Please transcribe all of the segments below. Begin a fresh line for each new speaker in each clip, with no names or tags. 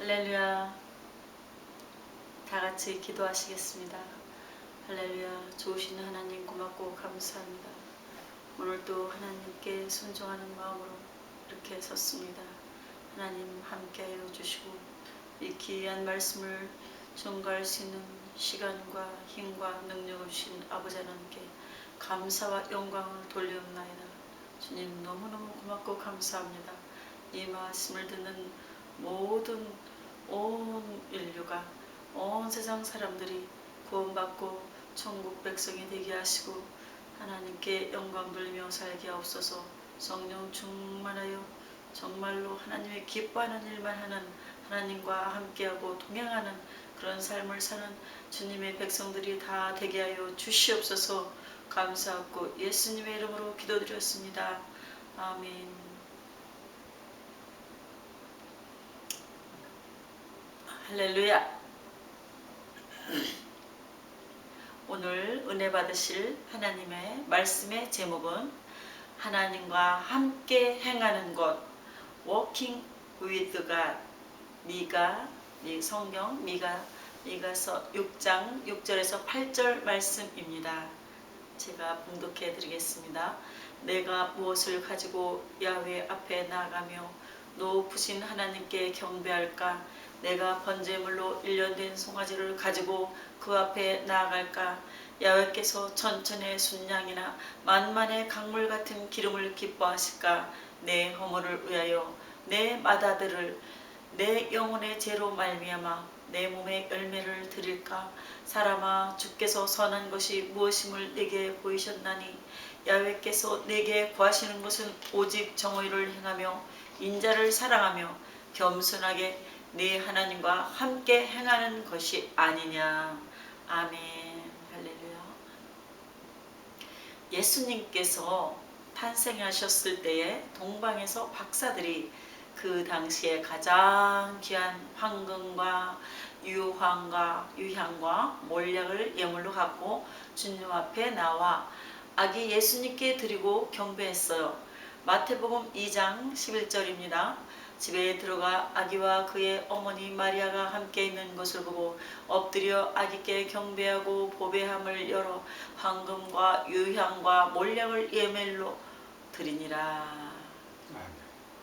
할렐루야. 다 같이 기도하시겠습니다. 할렐루야. 좋으신 하나님 고맙고 감사합니다. 오늘도 하나님께 순종하는 마음으로 이렇게 섰습니다. 하나님 함께하여 주시고 이 귀한 말씀을 전가할 수 있는 시간과 힘과 능력을 주신 아버지 하나님께 감사와 영광을 돌리옵나이다. 주님 너무너무 고맙고 감사합니다. 이 말씀을 듣는 모든 온 인류가 온 세상 사람들이 구원받고 천국 백성이 되게 하시고 하나님께 영광 돌리며 살게 하옵소서. 성령 충만하여 정말로 하나님의 기뻐하는 일만 하는 하나님과 함께하고 동행하는 그런 삶을 사는 주님의 백성들이 다 되게 하여 주시옵소서. 감사하고 예수님의 이름으로 기도드렸습니다. 아멘. 할렐루야. 오늘 은혜 받으실 하나님의 말씀의 제목은 하나님과 함께 행하는 것, Walking with God. 성경 미가서 6장 6절에서 8절 말씀입니다. 제가 봉독해 드리겠습니다. 내가 무엇을 가지고 야훼 앞에 나아가며 높으신 하나님께 경배할까? 내가 번제물로 1년 된 송아지를 가지고 그 앞에 나아갈까? 야훼께서 천천의 순양이나 만만의 강물 같은 기름을 기뻐하실까? 내 허물을 위하여 내 맏아들을 내 영혼의 죄로 말미암아 내 몸의 열매를 드릴까? 사람아, 주께서 선한 것이 무엇임을 내게 보이셨나니 야훼께서 내게 구하시는 것은 오직 정의를 행하며 인자를 사랑하며 겸손하게 네 하나님과 함께 행하는 것이 아니냐. 아멘. 할렐루야. 예수님께서 탄생하셨을 때에 동방에서 박사들이 그 당시에 가장 귀한 황금과 유향과 몰약을 예물로 갖고 주님 앞에 나와 아기 예수님께 드리고 경배했어요. 마태복음 2장 11절입니다. 집에 들어가 아기와 그의 어머니 마리아가 함께 있는 것을 보고 엎드려 아기께 경배하고 보배함을 열어 황금과 유향과 몰약을 예물로 드리니라.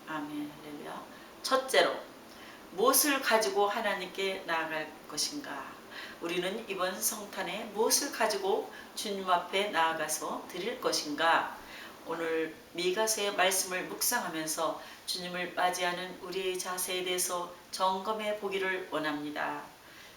아멘. 할렐루야. 첫째로, 무엇을 가지고 하나님께 나아갈 것인가? 우리는 이번 성탄에 무엇을 가지고 주님 앞에 나아가서 드릴 것인가? 오늘 미가서의 말씀을 묵상하면서 주님을 맞이하는 우리의 자세에 대해서 점검해 보기를 원합니다.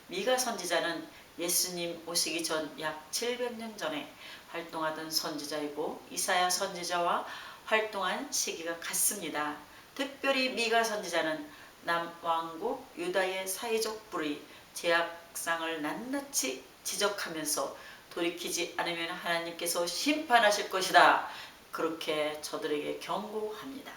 미가 선지자는 예수님 오시기 전 약 700년 전에 활동하던 선지자이고 이사야 선지자와 활동한 시기가 같습니다. 특별히 미가 선지자는 남왕국 유다의 사회적 불의, 죄악상을 낱낱이 지적하면서 돌이키지 않으면 하나님께서 심판하실 것이다. 그렇게 저들에게 경고합니다.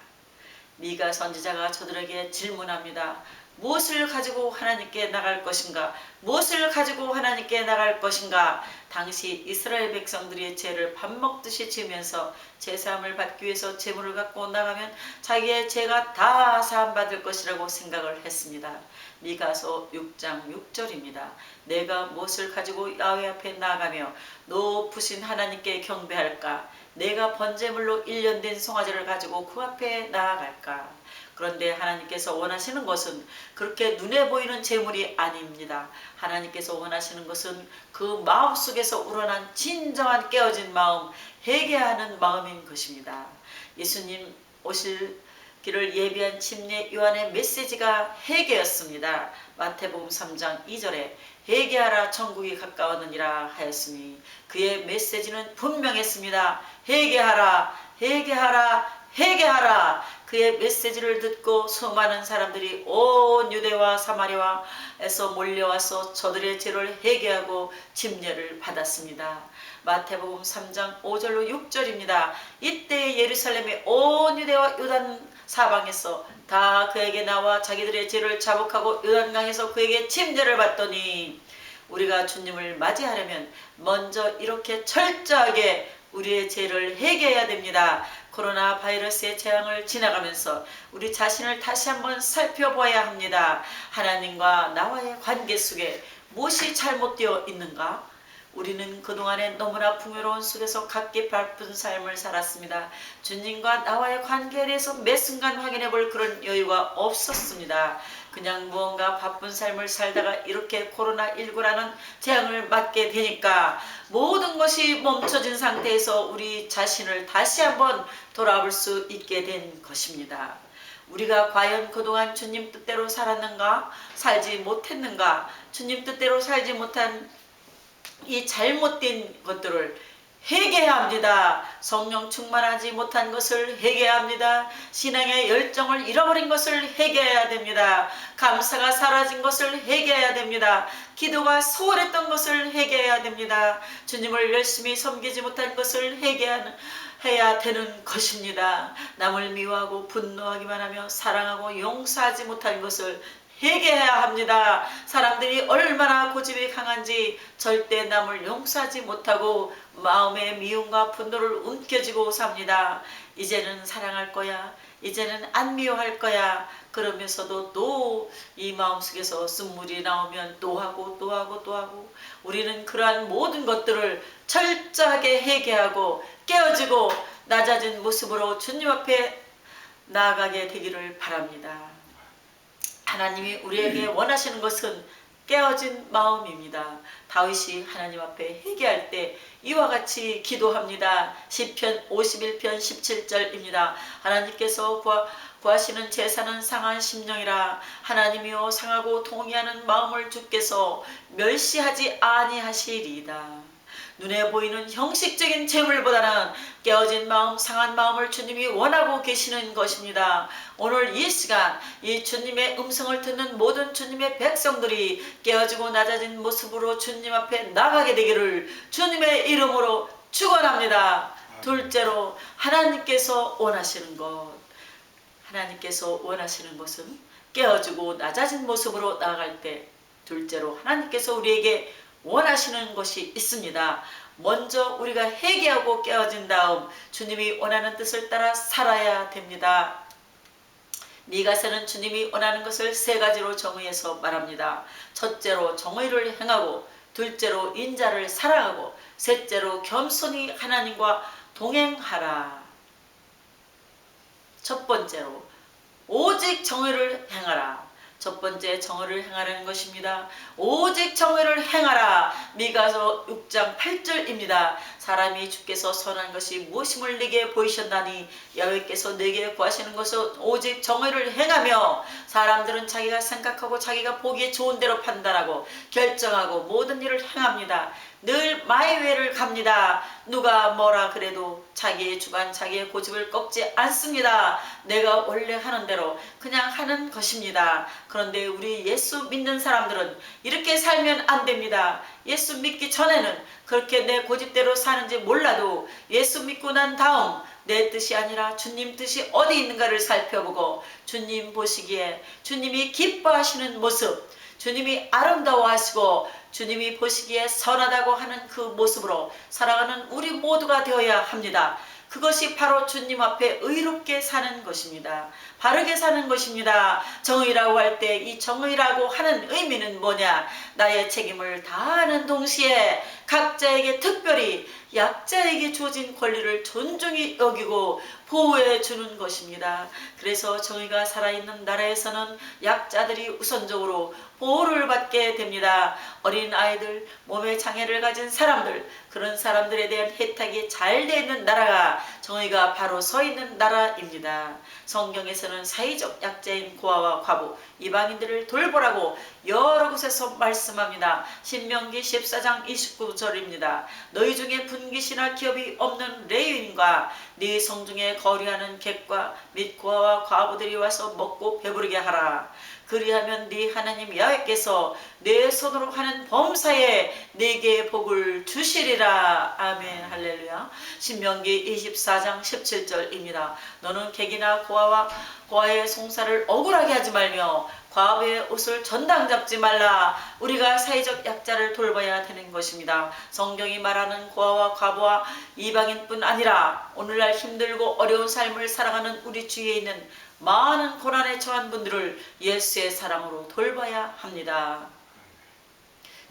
미가 선지자가 저들에게 질문합니다. 무엇을 가지고 하나님께 나갈 것인가? 무엇을 가지고 하나님께 나갈 것인가? 당시 이스라엘 백성들이 죄를 밥 먹듯이 지으면서 제사함을 받기 위해서 제물을 갖고 나가면 자기의 죄가 다 사함받을 것이라고 생각을 했습니다. 미가서 6장 6절입니다. 내가 무엇을 가지고 야훼 앞에 나아가며 높으신 하나님께 경배할까? 내가 번제물로 1년 된 송아지를 가지고 그 앞에 나아갈까? 그런데 하나님께서 원하시는 것은 그렇게 눈에 보이는 제물이 아닙니다. 하나님께서 원하시는 것은 그 마음속에서 우러난 진정한 깨어진 마음, 회개하는 마음인 것입니다. 예수님 오실 길을 예비한 침례 요한의 메시지가 회개였습니다. 마태복음 3장 2절에 회개하라 천국이 가까웠느니라 하였으니 그의 메시지는 분명했습니다. 회개하라, 회개하라, 회개하라. 그의 메시지를 듣고 수많은 사람들이 온 유대와 사마리아에서 몰려와서 저들의 죄를 회개하고 침례를 받았습니다. 마태복음 3장 5절로 6절입니다. 이때 예루살렘의 온 유대와 요단 사방에서 다 그에게 나와 자기들의 죄를 자복하고 요단강에서 그에게 침례를 받더니 우리가 주님을 맞이하려면 먼저 이렇게 철저하게 우리의 죄를 회개해야 됩니다. 코로나 바이러스의 재앙을 지나가면서 우리 자신을 다시 한번 살펴봐야 합니다. 하나님과 나와의 관계 속에 무엇이 잘못되어 있는가? 우리는 그동안에 너무나 풍요로운 속에서 각기 바쁜 삶을 살았습니다. 주님과 나와의 관계에 대해서 매 순간 확인해 볼 그런 여유가 없었습니다. 그냥 무언가 바쁜 삶을 살다가 이렇게 코로나19라는 재앙을 맞게 되니까 모든 것이 멈춰진 상태에서 우리 자신을 다시 한번 돌아볼 수 있게 된 것입니다. 우리가 과연 그동안 주님 뜻대로 살았는가? 살지 못했는가? 주님 뜻대로 살지 못한 이 잘못된 것들을 회개해야 합니다. 성령 충만하지 못한 것을 회개해야 합니다. 신앙의 열정을 잃어버린 것을 회개해야 됩니다. 감사가 사라진 것을 회개해야 됩니다. 기도가 소홀했던 것을 회개해야 됩니다. 주님을 열심히 섬기지 못한 것을 회개해야 되는 것입니다. 남을 미워하고 분노하기만 하며 사랑하고 용서하지 못한 것을 회개해야 합니다. 사람들이 얼마나 고집이 강한지 절대 남을 용서하지 못하고 마음의 미움과 분노를 움켜쥐고 삽니다. 이제는 사랑할 거야. 이제는 안 미워할 거야. 그러면서도 또 이 마음속에서 쓴물이 나오면 또 하고 또 하고 또 하고 우리는 그러한 모든 것들을 철저하게 회개하고 깨어지고 낮아진 모습으로 주님 앞에 나아가게 되기를 바랍니다. 하나님이 우리에게 원하시는 것은 깨어진 마음입니다. 다윗이 하나님 앞에 회개할 때 이와 같이 기도합니다. 시편 51편 17절입니다. 하나님께서 구하시는 제사는 상한 심령이라. 하나님이여 상하고 동의하는 마음을 주께서 멸시하지 아니하시리이다. 눈에 보이는 형식적인 재물보다는 깨어진 마음, 상한 마음을 주님이 원하고 계시는 것입니다. 오늘 이 시간 이 주님의 음성을 듣는 모든 주님의 백성들이 깨어지고 낮아진 모습으로 주님 앞에 나가게 되기를 주님의 이름으로 축원합니다. 둘째로 하나님께서 원하시는 것, 하나님께서 원하시는 것은 깨어지고 낮아진 모습으로 나아갈 때, 둘째로 하나님께서 우리에게 원하시는 것이 있습니다. 먼저 우리가 회개하고 깨어진 다음 주님이 원하는 뜻을 따라 살아야 됩니다. 미가서는 주님이 원하는 것을 세 가지로 정의해서 말합니다. 첫째로 정의를 행하고, 둘째로 인자를 사랑하고, 셋째로 겸손히 하나님과 동행하라. 첫 번째로 오직 정의를 행하라. 첫 번째 정의를 행하라는 것입니다. 오직 정의를 행하라. 미가서 6장 8절입니다. 사람이 주께서 선한 것이 무엇임을 네게 보이셨나니 야훼께서 네게 구하시는 것은 오직 정의를 행하며, 사람들은 자기가 생각하고 자기가 보기에 좋은 대로 판단하고 결정하고 모든 일을 행합니다. 늘 마이웨이를 갑니다. 누가 뭐라 그래도 자기의 주관, 자기의 고집을 꺾지 않습니다. 내가 원래 하는 대로 그냥 하는 것입니다. 그런데 우리 예수 믿는 사람들은 이렇게 살면 안 됩니다. 예수 믿기 전에는 그렇게 내 고집대로 사는지 몰라도 예수 믿고 난 다음 내 뜻이 아니라 주님 뜻이 어디 있는가를 살펴보고 주님 보시기에 주님이 기뻐하시는 모습, 주님이 아름다워하시고 주님이 보시기에 선하다고 하는 그 모습으로 살아가는 우리 모두가 되어야 합니다. 그것이 바로 주님 앞에 의롭게 사는 것입니다. 바르게 사는 것입니다. 정의라고 할 때 이 정의라고 하는 의미는 뭐냐? 나의 책임을 다하는 동시에 각자에게 특별히 약자에게 주어진 권리를 존중히 여기고 보호해 주는 것입니다. 그래서 정의가 살아있는 나라에서는 약자들이 우선적으로 보호를 받게 됩니다. 어린 아이들, 몸에 장애를 가진 사람들, 그런 사람들에 대한 혜택이 잘 되어 있는 나라가 정의가 바로 서 있는 나라입니다. 성경에서는 사회적 약자인 고아와 과부, 이방인들을 돌보라고 여러 곳에서 말씀합니다. 신명기 14장 29절입니다. 너희 중에 분깃이나 기업이 없는 레위인과 네 성중에 거류하는 객과 및 고아와 과부들이 와서 먹고 배부르게 하라. 그리하면 네 하나님 야훼께서 내 손으로 하는 범사에 네게 복을 주시리라. 아멘. 할렐루야. 신명기 24장 17절입니다. 너는 객이나 고아의 송사를 억울하게 하지 말며 과부의 옷을 전당 잡지 말라. 우리가 사회적 약자를 돌봐야 되는 것입니다. 성경이 말하는 고아와 과부와 이방인뿐 아니라 오늘날 힘들고 어려운 삶을 살아가는 우리 주위에 있는 많은 고난에 처한 분들을 예수의 사랑으로 돌봐야 합니다.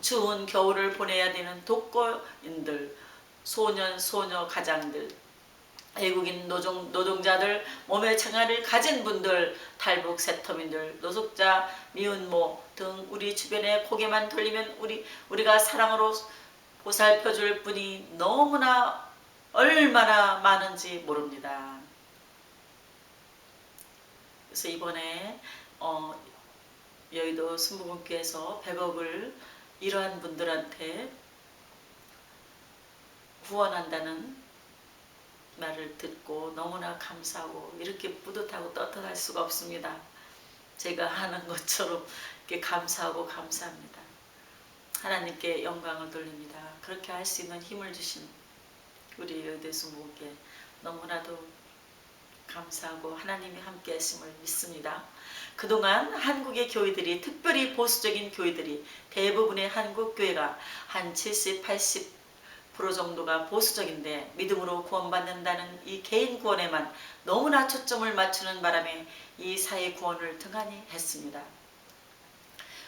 추운 겨울을 보내야 되는 독거인들, 소년, 소녀 가장들, 외국인 노동자들, 몸에 장애를 가진 분들, 탈북 세터민들, 노숙자, 미혼모 등 우리 주변에 고개만 돌리면 우리가 사랑으로 보살펴줄 분이 너무나 얼마나 많은지 모릅니다. 그래서 이번에 여의도 순복음교회에서 100억을 이러한 분들한테 후원한다는 말을 듣고 너무나 감사하고 이렇게 뿌듯하고 떳떳할 수가 없습니다. 제가 하는 것처럼 이렇게 감사하고 감사합니다. 하나님께 영광을 돌립니다. 그렇게 할 수 있는 힘을 주신 우리 여의도 순복음교회 너무나도 감사하고 하나님이 함께 하심을 믿습니다. 그동안 한국의 교회들이, 특별히 보수적인 교회들이, 대부분의 한국 교회가 한 70, 80% 정도가 보수적인데 믿음으로 구원받는다는 이 개인 구원에만 너무나 초점을 맞추는 바람에 이 사회 구원을 등한히 했습니다.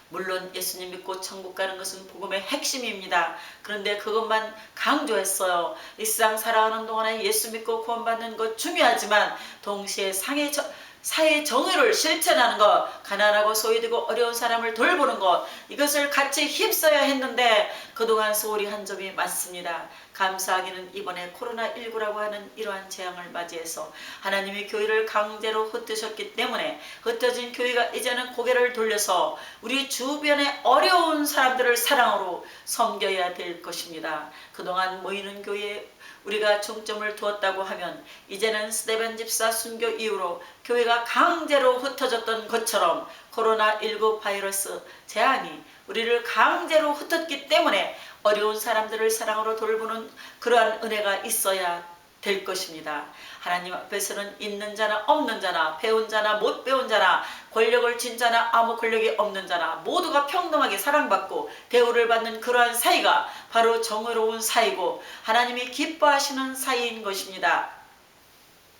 물론 예수님 믿고 천국 가는 것은 복음의 핵심입니다. 그런데 그것만 강조했어요. 이 세상 살아가는 동안에 예수 믿고 구원받는 것 중요하지만 동시에 사회 정의를 실천하는 것, 가난하고 소외되고 어려운 사람을 돌보는 것, 이것을 같이 힘써야 했는데 그동안 소홀히 한 점이 많습니다. 감사하기는 이번에 코로나19라고 하는 이러한 재앙을 맞이해서 하나님의 교회를 강제로 흩으셨기 때문에 흩어진 교회가 이제는 고개를 돌려서 우리 주변의 어려운 사람들을 사랑으로 섬겨야 될 것입니다. 그동안 모이는 교회에 우리가 중점을 두었다고 하면 이제는 스데반 집사 순교 이후로 교회가 강제로 흩어졌던 것처럼 코로나19 바이러스 재앙이 우리를 강제로 흩었기 때문에 어려운 사람들을 사랑으로 돌보는 그러한 은혜가 있어야 될 것입니다. 하나님 앞에서는 있는 자나 없는 자나, 배운 자나 못 배운 자나, 권력을 쥔 자나 아무 권력이 없는 자나 모두가 평등하게 사랑받고 대우를 받는 그러한 사이가 바로 정의로운 사이고 하나님이 기뻐하시는 사이인 것입니다.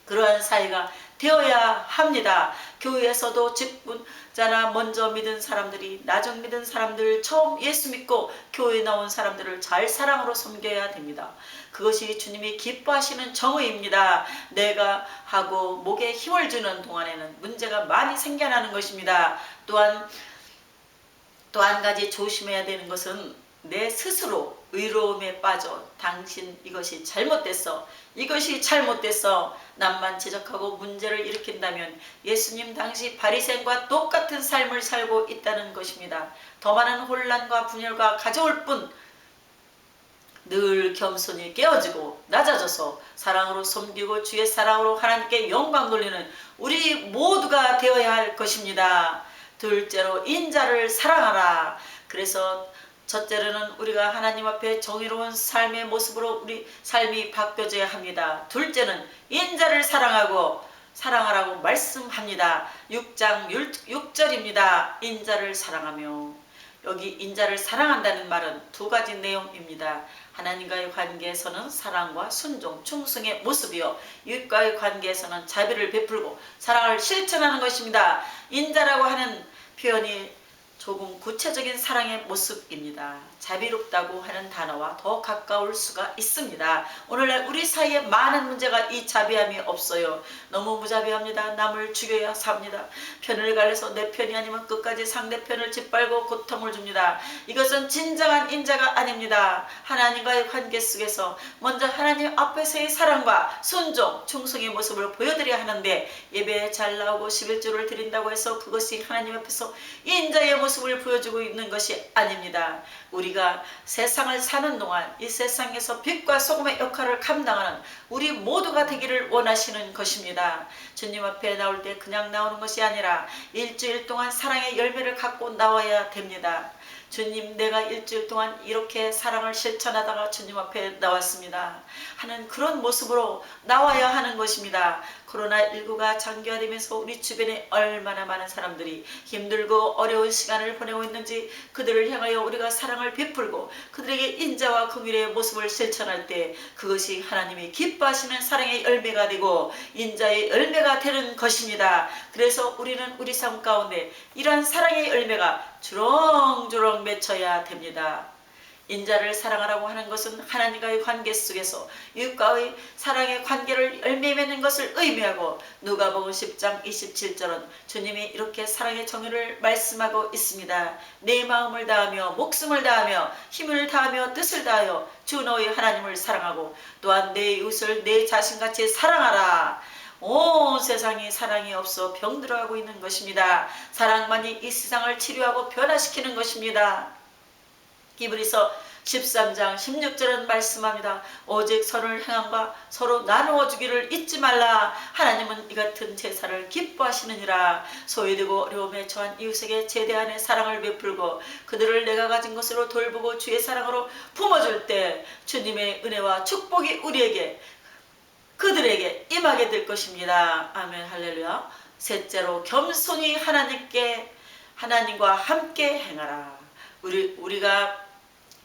그러한 사이가 되어야 합니다. 교회에서도 직분자나 먼저 믿은 사람들이 나중 믿은 사람들, 처음 예수 믿고 교회에 나온 사람들을 잘 사랑으로 섬겨야 됩니다. 그것이 주님이 기뻐하시는 정의입니다. 내가 하고 목에 힘을 주는 동안에는 문제가 많이 생겨나는 것입니다. 또한 또 한 가지 조심해야 되는 것은 내 스스로 의로움에 빠져 당신 이것이 잘못됐어, 이것이 잘못됐어 남만 지적하고 문제를 일으킨다면 예수님 당시 바리새인과 똑같은 삶을 살고 있다는 것입니다. 더 많은 혼란과 분열과 가져올 뿐 늘 겸손히 깨어지고 낮아져서 사랑으로 섬기고 주의 사랑으로 하나님께 영광 돌리는 우리 모두가 되어야 할 것입니다. 둘째로 인자를 사랑하라. 그래서 첫째로는 우리가 하나님 앞에 정의로운 삶의 모습으로 우리 삶이 바뀌어져야 합니다. 둘째는 인자를 사랑하라고 말씀합니다. 6장 6절입니다. 인자를 사랑하며. 여기 인자를 사랑한다는 말은 두 가지 내용입니다. 하나님과의 관계에서는 사랑과 순종, 충성의 모습이요, 이웃과의 관계에서는 자비를 베풀고 사랑을 실천하는 것입니다. 인자라고 하는 표현이 조금 구체적인 사랑의 모습입니다. 자비롭다고 하는 단어와 더 가까울 수가 있습니다. 오늘날 우리 사이에 많은 문제가 이 자비함이 없어요. 너무 무자비합니다. 남을 죽여야 삽니다. 편을 갈려서 내 편이 아니면 끝까지 상대편을 짓밟고 고통을 줍니다. 이것은 진정한 인자가 아닙니다. 하나님과의 관계 속에서 먼저 하나님 앞에서의 사랑과 순종, 충성의 모습을 보여드려야 하는데 예배에 잘 나오고 11조를 드린다고 해서 그것이 하나님 앞에서 인자의 모습을 보여주고 있는 것이 아닙니다. 우리가 세상을 사는 동안 이 세상에서 빛과 소금의 역할을 감당하는 우리 모두가 되기를 원하시는 것입니다. 주님 앞에 나올 때 그냥 나오는 것이 아니라 일주일 동안 사랑의 열매를 갖고 나와야 됩니다. 주님, 내가 일주일 동안 이렇게 사랑을 실천하다가 주님 앞에 나왔습니다 하는 그런 모습으로 나와야 하는 것입니다. 코로나19가 장기화되면서 우리 주변에 얼마나 많은 사람들이 힘들고 어려운 시간을 보내고 있는지 그들을 향하여 우리가 사랑을 베풀고 그들에게 인자와 긍휼의 모습을 실천할 때 그것이 하나님이 기뻐하시는 사랑의 열매가 되고 인자의 열매가 되는 것입니다. 그래서 우리는 우리 삶 가운데 이러한 사랑의 열매가 주렁주렁 맺혀야 됩니다. 인자를 사랑하라고 하는 것은 하나님과의 관계 속에서 이웃과의 사랑의 관계를 열매 맺는 것을 의미하고 누가복음 10장 27절은 주님이 이렇게 사랑의 정의를 말씀하고 있습니다. 내 마음을 다하며 목숨을 다하며 힘을 다하며 뜻을 다하여 주 너의 하나님을 사랑하고 또한 내 이웃을 내 자신같이 사랑하라. 온 세상이 사랑이 없어 병들어가고 있는 것입니다. 사랑만이 이 세상을 치료하고 변화시키는 것입니다. 히브리서 13장 16절은 말씀합니다. 오직 선을 행함과 서로 나누어 주기를 잊지 말라. 하나님은 이 같은 제사를 기뻐하시느니라. 소외되고 어려움에 처한 이웃에게 제대한의 사랑을 베풀고 그들을 내가 가진 것으로 돌보고 주의 사랑으로 품어줄 때 주님의 은혜와 축복이 우리에게 그들에게 임하게 될 것입니다. 아멘 할렐루야. 셋째로 겸손히 하나님과 함께 행하라. 우리가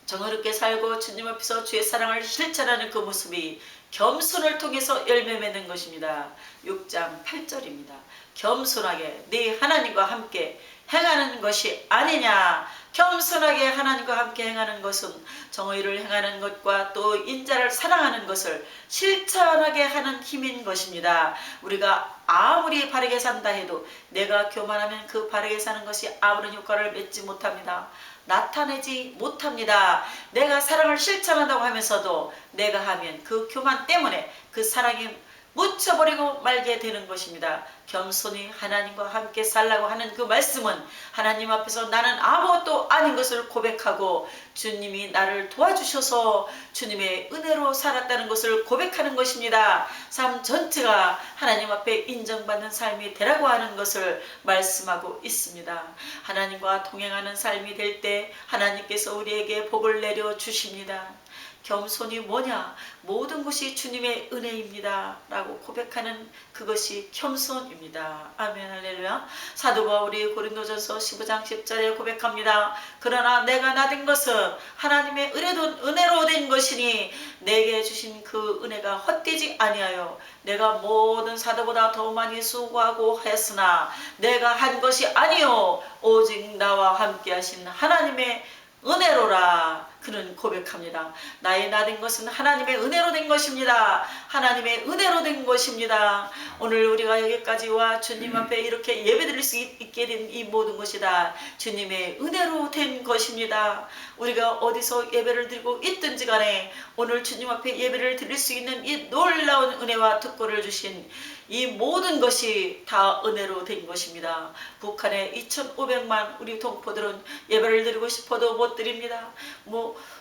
정의롭게 살고 주님 앞에서 주의 사랑을 실천하는 그 모습이 겸손을 통해서 열매 맺는 것입니다. 6장 8절입니다. 겸손하게 네 하나님과 함께 행하는 것이 아니냐. 겸손하게 하나님과 함께 행하는 것은 정의를 행하는 것과 또 인자를 사랑하는 것을 실천하게 하는 힘인 것입니다. 우리가 아무리 바르게 산다 해도 내가 교만하면 그 바르게 사는 것이 아무런 효과를 맺지 못합니다. 나타내지 못합니다. 내가 사랑을 실천한다고 하면서도 내가 하면 그 교만 때문에 그 사랑이 묻혀버리고 말게 되는 것입니다. 겸손히 하나님과 함께 살라고 하는 그 말씀은 하나님 앞에서 나는 아무것도 아닌 것을 고백하고 주님이 나를 도와주셔서 주님의 은혜로 살았다는 것을 고백하는 것입니다. 삶 전체가 하나님 앞에 인정받는 삶이 되라고 하는 것을 말씀하고 있습니다. 하나님과 동행하는 삶이 될 때 하나님께서 우리에게 복을 내려 주십니다. 겸손이 뭐냐? 모든 것이 주님의 은혜입니다 라고 고백하는 그것이 겸손입니다. 아멘 할렐루야. 사도 바울이 고린도전서 15장 10절에 고백합니다. 그러나 내가 나된 것은 하나님의 은혜로 된 것이니 내게 주신 그 은혜가 헛되지 아니하여 내가 모든 사도보다 더 많이 수고하고 하였으나 내가 한 것이 아니요 오직 나와 함께 하신 하나님의 은혜로라. 그는 고백합니다. 나의 나된 것은 하나님의 은혜로 된 것입니다. 하나님의 은혜로 된 것입니다. 오늘 우리가 여기까지 와 주님 앞에 이렇게 예배드릴 수 있게 된 이 모든 것이 다 주님의 은혜로 된 것입니다. 우리가 어디서 예배를 드리고 있든지 간에 오늘 주님 앞에 예배를 드릴 수 있는 이 놀라운 은혜와 특권을 주신 이 모든 것이 다 은혜로 된 것입니다. 북한에 2,500만 우리 동포들은 예배를 드리고 싶어도 못 드립니다.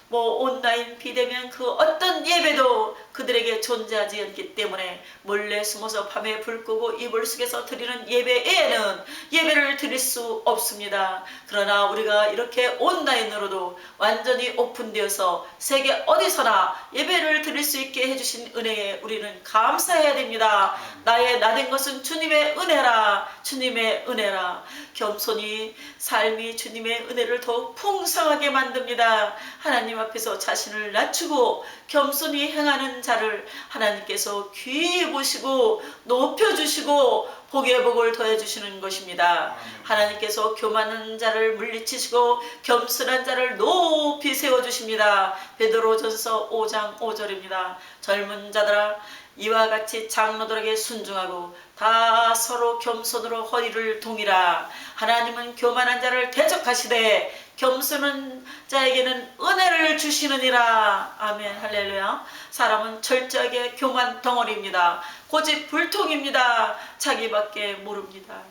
온라인 비대면 그 어떤 예배도 그들에게 존재하지 않기 때문에 몰래 숨어서 밤에 불 끄고 이불 속에서 드리는 예배에는 예배를 드릴 수 없습니다. 그러나 우리가 이렇게 온라인으로도 완전히 오픈되어서 세계 어디서나 예배를 드릴 수 있게 해주신 은혜에 우리는 감사해야 됩니다. 나의 나된 것은 주님의 은혜라. 주님의 은혜라. 겸손히 삶이 주님의 은혜를 더욱 풍성하게 만듭니다. 하나님 앞에서 자신을 낮추고 겸손히 행하는 자를 하나님께서 귀히 보시고 높여주시고 복의 복을 더해주시는 것입니다. 하나님께서 교만한 자를 물리치시고 겸손한 자를 높이 세워주십니다. 베드로전서 5장 5절입니다. 젊은 자들아 이와 같이 장로들에게 순종하고 다 서로 겸손으로 허리를 동이라. 하나님은 교만한 자를 대적하시되 겸손한 자에게는 은혜를 주시느니라. 아멘 할렐루야. 사람은 철저하게 교만 덩어리입니다. 고집불통입니다. 자기밖에 모릅니다.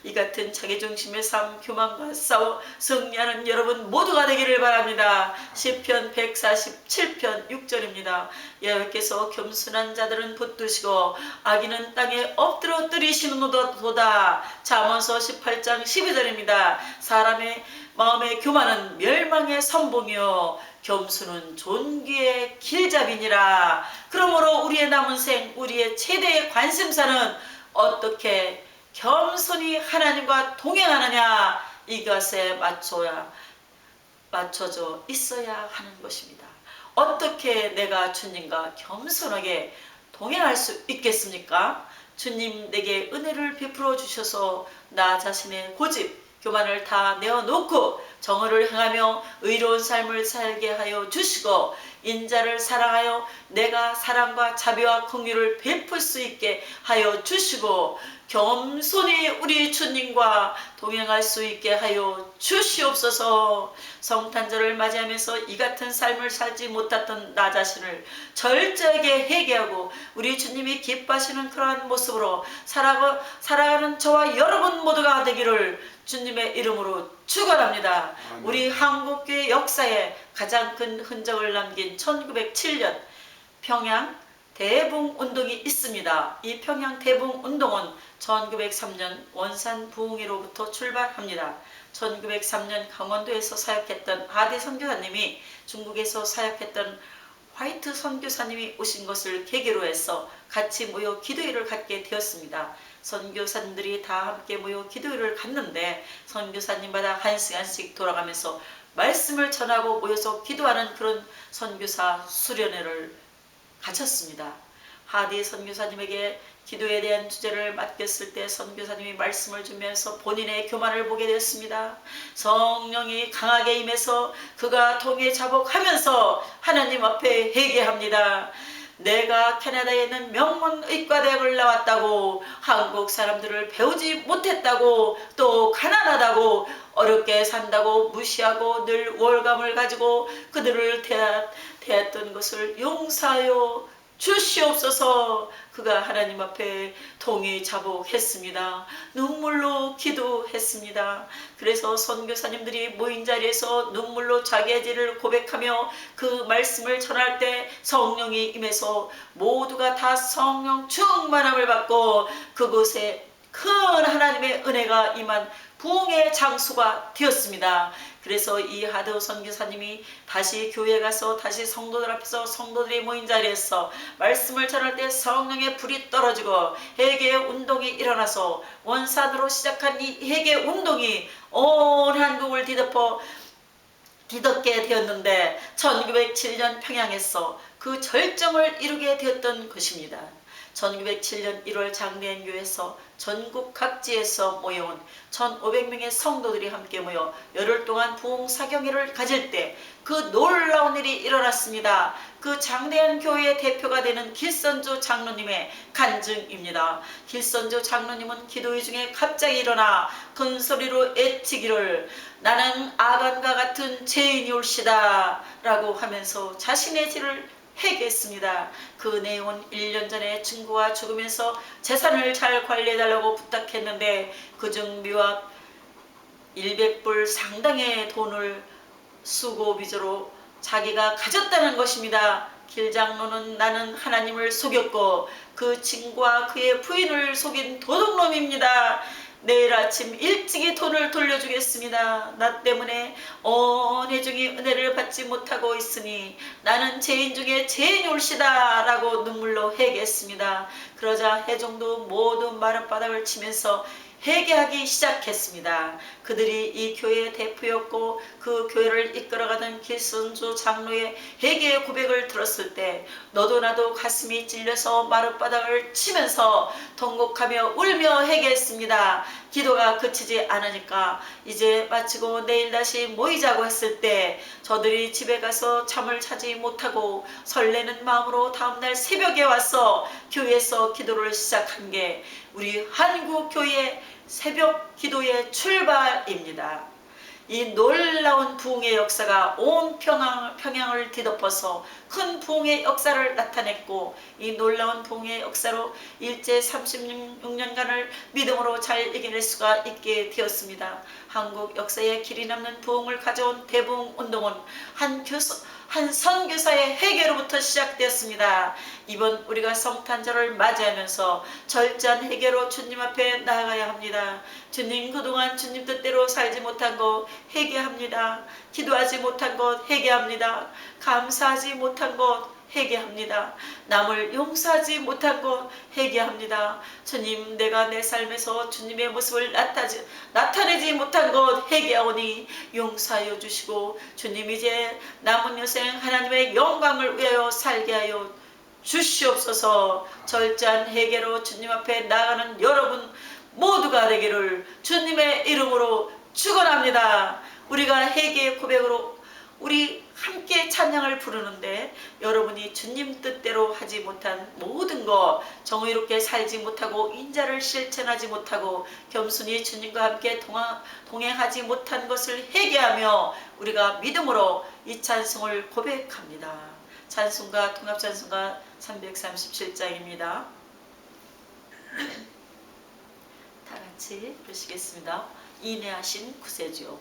이 같은 자기중심의 삶, 교만과 싸워 승리하는 여러분 모두가 되기를 바랍니다. 시편 147편 6절입니다. 여호와께서 겸손한 자들은 붙드시고 악인은 땅에 엎드려 뜨리시는도다. 잠언서 18장 12절입니다. 사람의 마음의 교만은 멸망의 선봉이요 겸손은 존귀의 길잡이니라. 그러므로 우리의 남은 생, 우리의 최대의 관심사는 어떻게 겸손히 하나님과 동행하느냐, 이것에 맞춰져 있어야 하는 것입니다. 어떻게 내가 주님과 겸손하게 동행할 수 있겠습니까? 주님 내게 은혜를 베풀어 주셔서 나 자신의 고집, 교만을 다 내어놓고 정의를 행하며 의로운 삶을 살게 하여 주시고 인자를 사랑하여 내가 사랑과 자비와 긍휼을 베풀 수 있게 하여 주시고 겸손히 우리 주님과 동행할 수 있게 하여 주시옵소서. 성탄절을 맞이하면서 이 같은 삶을 살지 못했던 나 자신을 철저하게 회개하고 우리 주님이 기뻐하시는 그러한 모습으로 살아가는 저와 여러분 모두가 되기를 주님의 이름으로 축원합니다. 우리 한국교회 역사에 가장 큰 흔적을 남긴 1907년 평양 대붕운동이 있습니다. 이 평양 대붕운동은 1903년 원산 부흥회로부터 출발합니다. 1903년 강원도에서 사역했던 하디 선교사님이 중국에서 사역했던 화이트 선교사님이 오신 것을 계기로 해서 같이 모여 기도회를 갖게 되었습니다. 선교사님들이 다 함께 모여 기도회를 갖는데 선교사님마다 한 시간씩 돌아가면서 말씀을 전하고 모여서 기도하는 그런 선교사 수련회를 가졌습니다. 하디 선교사님에게 기도에 대한 주제를 맡겼을 때 선교사님이 말씀을 주면서 본인의 교만을 보게 되었습니다. 성령이 강하게 임해서 그가 통해 자복하면서 하나님 앞에 회개합니다. 내가 캐나다에 있는 명문 의과대학을 나왔다고, 한국 사람들을 배우지 못했다고, 또 가난하다고, 어렵게 산다고 무시하고 늘 우월감을 가지고 그들을 대했던 것을 용서하여 주시옵소서. 그가 하나님 앞에 통해 자복했습니다. 눈물로 기도했습니다. 그래서 선교사님들이 모인 자리에서 눈물로 자기의 죄를 고백하며 그 말씀을 전할 때 성령이 임해서 모두가 다 성령 충만함을 받고 그곳에 큰 하나님의 은혜가 임한 부흥의 장소가 되었습니다. 그래서 이 하드 선교사님이 다시 교회에 가서 다시 성도들 앞에서 성도들이 모인 자리에서 말씀을 전할 때 성령의 불이 떨어지고 회개의 운동이 일어나서 원산으로 시작한 이 회개 운동이 온 한국을 뒤덮게 되었는데 1907년 평양에서 그 절정을 이루게 되었던 것입니다. 1907년 1월 장대행교에서 전국 각지에서 모여온 1500명의 성도들이 함께 모여 열흘 동안 부흥사경회를 가질 때 그 놀라운 일이 일어났습니다. 그 장대한 교회의 대표가 되는 길선조 장로님의 간증입니다. 길선조 장로님은 기도회 중에 갑자기 일어나 큰 소리로 애치기를 나는 아간과 같은 죄인이 올시다 라고 하면서 자신의 죄를 회개했습니다. 그 내용은 1년 전에 친구가 죽으면서 재산을 잘 관리해달라고 부탁했는데 그중 미화 100불 상당의 돈을 수고 빚으로 자기가 가졌다는 것입니다. 길장로는 나는 하나님을 속였고 그 친구와 그의 부인을 속인 도둑놈입니다. 내일 아침 일찍이 돈을 돌려주겠습니다. 나 때문에 온 회중이 은혜를 받지 못하고 있으니 나는 죄인 중에 죄인이 올시다 라고 눈물로 회개했습니다. 그러자 회중도 모두 마룻바닥을 치면서 회개하기 시작했습니다. 그들이 이 교회의 대표였고 그 교회를 이끌어가던 길선조 장로의 회개의 고백을 들었을 때 너도 나도 가슴이 찔려서 마룻바닥을 치면서 통곡하며 울며 회개했습니다. 기도가 그치지 않으니까 이제 마치고 내일 다시 모이자고 했을 때 저들이 집에 가서 잠을 자지 못하고 설레는 마음으로 다음날 새벽에 와서 교회에서 기도를 시작한 게 우리 한국교회 새벽 기도의 출발입니다. 이 놀라운 부흥의 역사가 온 평양을 뒤덮어서 큰 부흥의 역사를 나타냈고, 이 놀라운 부흥의 역사로 일제 36년간을 믿음으로 잘 이겨낼 수가 있게 되었습니다. 한국 역사에 길이 남는 부흥을 가져온 대부흥운동은 한 선교사의 회개로부터 시작되었습니다. 이번 우리가 성탄절을 맞이하면서 절제한 회개로 주님 앞에 나아가야 합니다. 주님, 그동안 주님 뜻대로 살지 못한 것 회개합니다. 기도하지 못한 것 회개합니다. 감사하지 못한 것 회개합니다. 남을 용서하지 못한 것 회개합니다. 주님, 내가 내 삶에서 주님의 모습을 나타내지 못한 것 회개하오니 용서하여 주시고, 주님, 이제 남은 여생 하나님의 영광을 위하여 살게 하여 주시옵소서. 절제한 회개로 주님 앞에 나아가는 여러분 모두가 되기를 주님의 이름으로 축원합니다. 우리가 회개의 고백으로 우리 함께 찬양을 부르는데, 여러분이 주님 뜻대로 하지 못한 모든 것, 정의롭게 살지 못하고 인자를 실천하지 못하고 겸손히 주님과 함께 동행하지 못한 것을 회개하며 우리가 믿음으로 이 찬송을 고백합니다. 찬송가 통합찬송가 337장입니다. 다같이 부르시겠습니다. 인내하신 구세주요,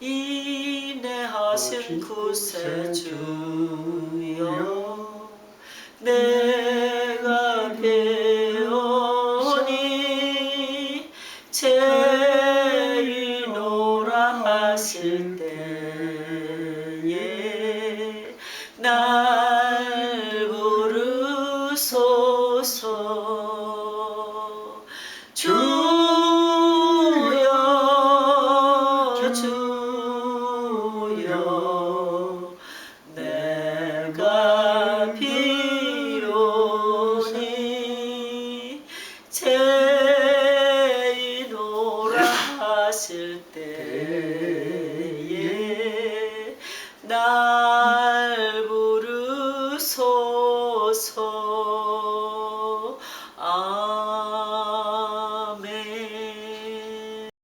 인내하신 구세주여, 내가 배우니 죄인오라 하실 때에 날 부르소서. 주여 내가 비오니 죄인오라 하실 때에 날 부르소서.